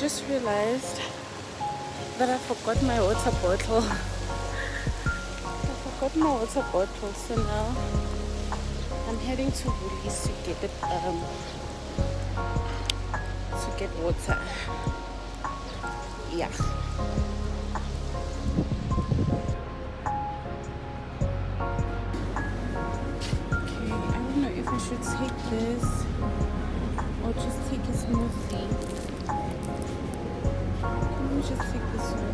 just realized that I forgot my water bottle. So now I'm heading to Woolies to get water. Yeah. Okay, I don't know if I should take this or just take a smoothie. Let me just take this one.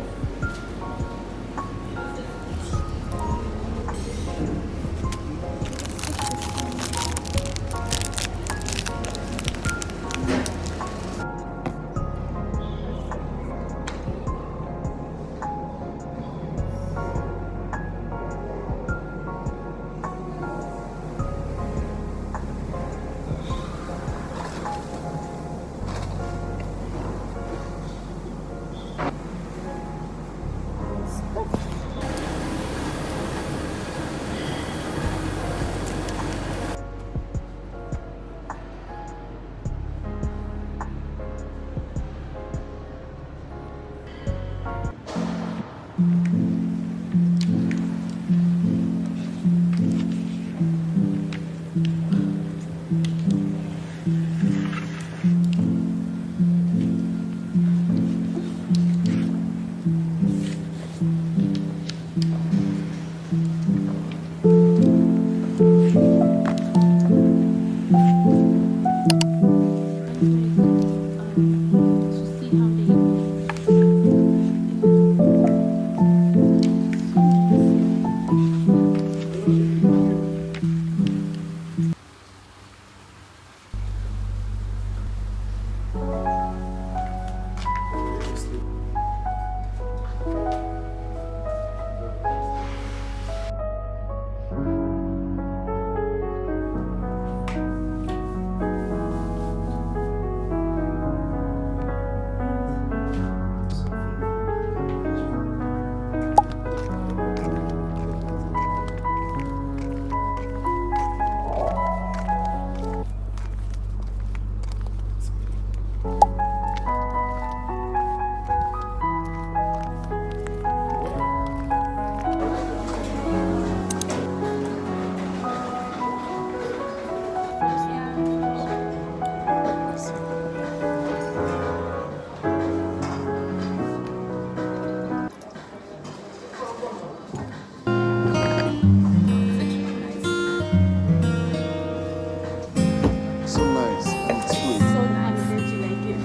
So nice. And it's sweet. So nice. I'm glad you like it.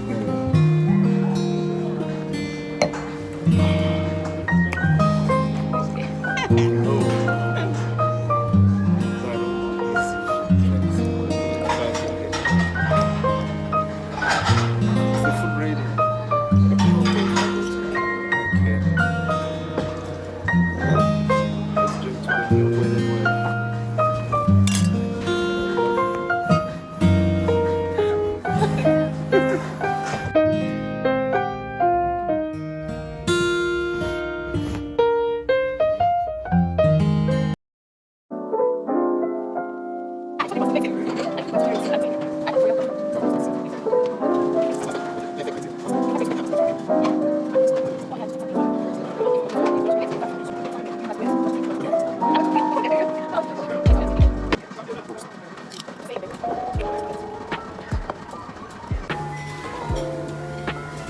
Is the food ready? Okay. Let's drink to the new wedded wife.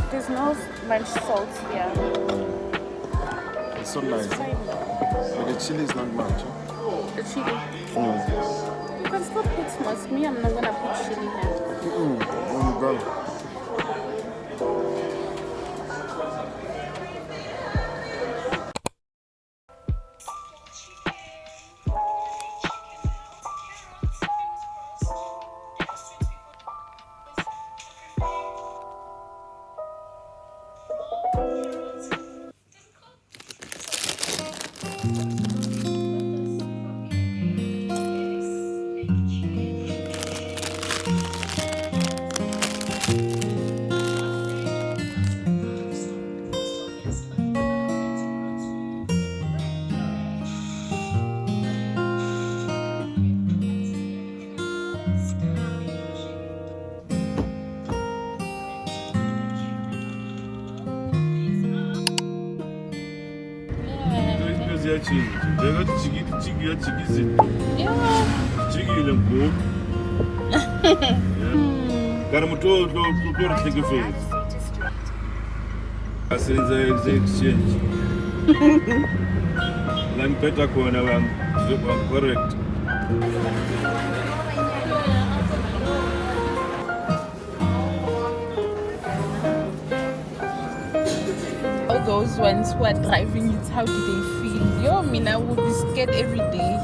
There's no much salt here. It's so nice. But the chili is not much. The chili. You can still put much. Me, I'm not gonna put chili here. Go. ziyachinja. Jiki izinto. Yeah. Jikile ngoku. Kana muto take face. Asenza exchange. La ngiphetha khona bam correct. All those ones who are driving it, how do they feel? Yo, Mina will be scared every day.